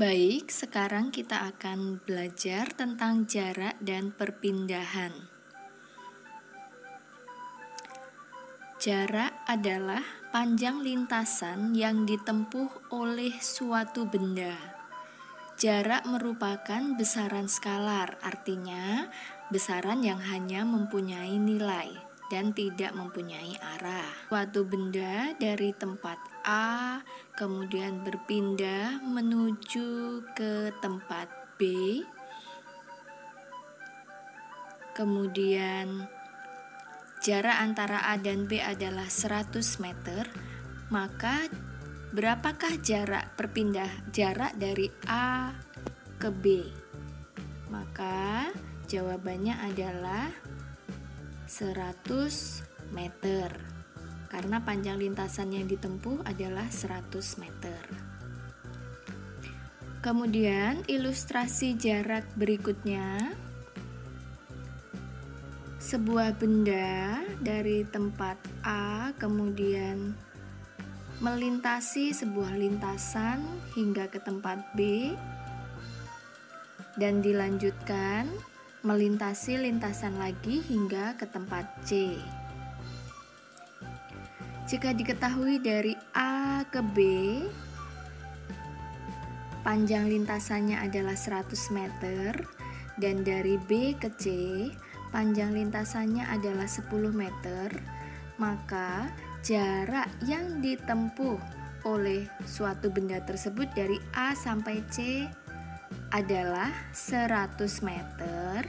Baik, sekarang kita akan belajar tentang jarak dan perpindahan. Jarak adalah panjang lintasan yang ditempuh oleh suatu benda. Jarak merupakan besaran skalar, artinya besaran yang hanya mempunyai nilai dan tidak mempunyai arah. Suatu benda dari tempat A kemudian berpindah menuju ke tempat B, kemudian jarak antara A dan B adalah 100 meter, maka berapakah jarak dari A ke B? Maka jawabannya adalah 100 meter. Karena panjang lintasan yang ditempuh adalah 100 meter. Kemudian ilustrasi jarak berikutnya. Sebuah benda dari tempat A kemudian melintasi sebuah lintasan hingga ke tempat B dan dilanjutkan melintasi lintasan lagi hingga ke tempat C. Jika diketahui dari A ke B, panjang lintasannya adalah 100 meter, dan dari B ke C, panjang lintasannya adalah 10 meter, maka jarak yang ditempuh oleh suatu benda tersebut dari A sampai C adalah 100 meter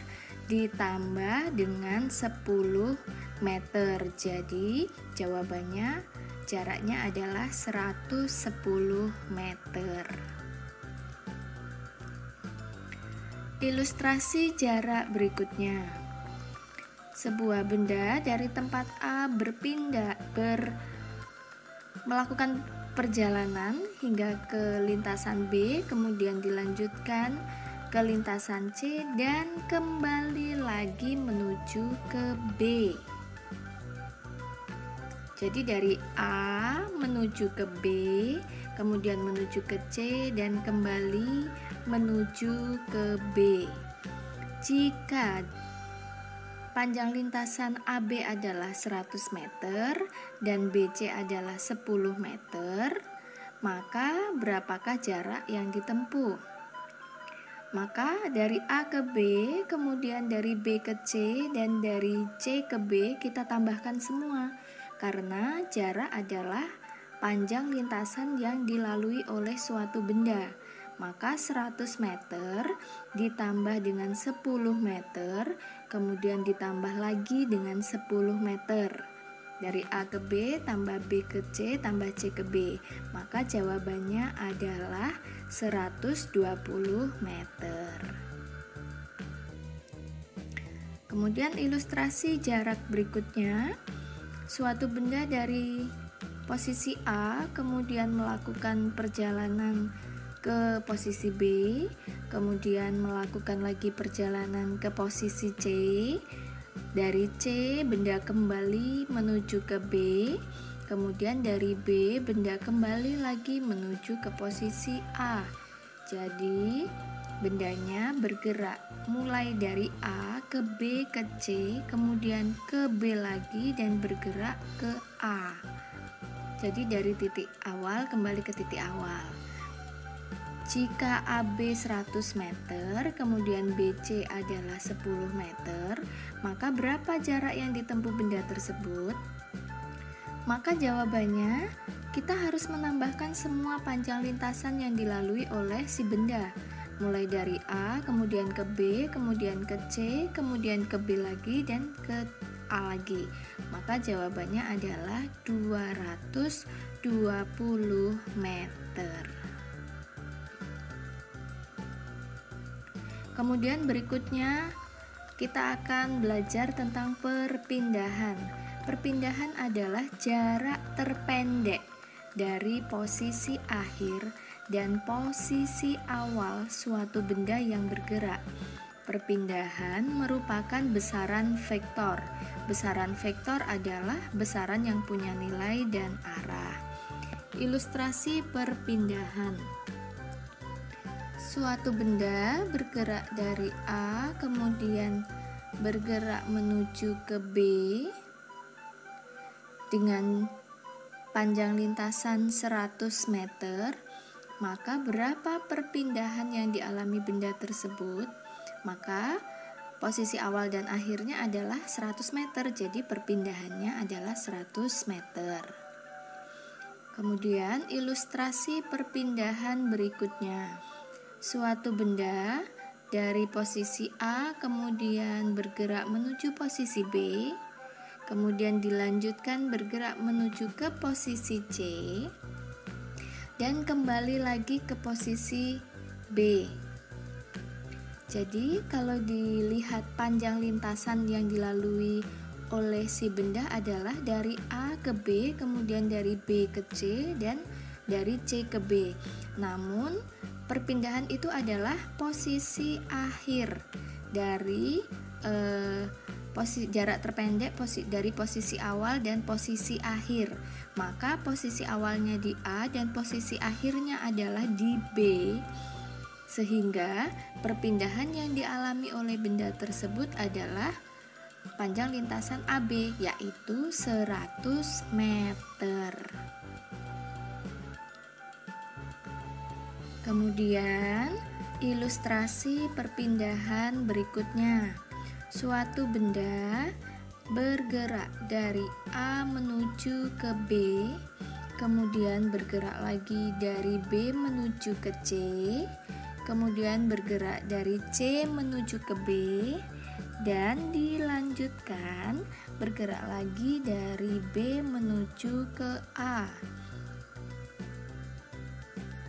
ditambah dengan 10 meter. Jadi jawabannya jaraknya adalah 110 meter. Ilustrasi jarak berikutnya. Sebuah benda dari tempat A melakukan perjalanan hingga ke lintasan B, kemudian dilanjutkan ke lintasan C dan kembali lagi menuju ke B. Jadi dari A menuju ke B, kemudian menuju ke C dan kembali menuju ke B. Jika panjang lintasan AB adalah 100 meter dan BC adalah 10 meter, maka berapakah jarak yang ditempuh? Maka dari A ke B, kemudian dari B ke C, dan dari C ke B kita tambahkan semua, karena jarak adalah panjang lintasan yang dilalui oleh suatu benda. Maka 100 meter ditambah dengan 10 meter, kemudian ditambah lagi dengan 10 meter. Dari A ke B tambah B ke C tambah C ke B. Maka jawabannya adalah 120 meter. Kemudian ilustrasi jarak berikutnya. Suatu benda dari posisi A kemudian melakukan perjalanan ke posisi B, kemudian melakukan lagi perjalanan ke posisi C. Dari C benda kembali menuju ke B, kemudian dari B benda kembali lagi menuju ke posisi A. Jadi bendanya bergerak mulai dari A ke B ke C, kemudian ke B lagi dan bergerak ke A. Jadi dari titik awal kembali ke titik awal. Jika AB 100 meter, kemudian BC adalah 10 meter, maka berapa jarak yang ditempuh benda tersebut? Maka jawabannya, kita harus menambahkan semua panjang lintasan yang dilalui oleh si benda. Mulai dari A, kemudian ke B, kemudian ke C, kemudian ke B lagi, dan ke A lagi. Maka jawabannya adalah 220 meter. Kemudian berikutnya kita akan belajar tentang perpindahan. Perpindahan adalah jarak terpendek dari posisi akhir dan posisi awal suatu benda yang bergerak. Perpindahan merupakan besaran vektor. Besaran vektor adalah besaran yang punya nilai dan arah. Ilustrasi perpindahan. Suatu benda bergerak dari A kemudian bergerak menuju ke B dengan panjang lintasan 100 meter, maka berapa perpindahan yang dialami benda tersebut? Maka posisi awal dan akhirnya adalah 100 meter, jadi perpindahannya adalah 100 meter. Kemudian ilustrasi perpindahan berikutnya. Suatu benda dari posisi A kemudian bergerak menuju posisi B, kemudian dilanjutkan bergerak menuju ke posisi C, dan kembali lagi ke posisi B. Jadi kalau dilihat panjang lintasan yang dilalui oleh si benda adalah dari A ke B, kemudian dari B ke C, dan dari C ke B. Namun perpindahan itu adalah posisi akhir dari jarak terpendek dari posisi awal dan posisi akhir. Maka posisi awalnya di A dan posisi akhirnya adalah di B, sehingga perpindahan yang dialami oleh benda tersebut adalah panjang lintasan AB, yaitu 100 meter. Kemudian ilustrasi perpindahan berikutnya. Suatu benda bergerak dari A menuju ke B, kemudian bergerak lagi dari B menuju ke C, kemudian bergerak dari C menuju ke B, dan dilanjutkan bergerak lagi dari B menuju ke A.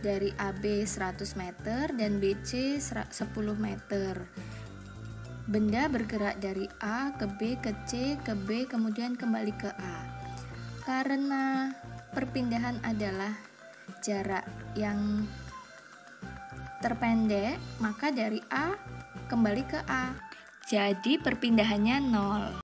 Dari AB 100 meter dan BC 10 meter. Benda bergerak dari A ke B ke C ke B kemudian kembali ke A. Karena perpindahan adalah jarak yang terpendek, maka dari A kembali ke A. Jadi perpindahannya 0.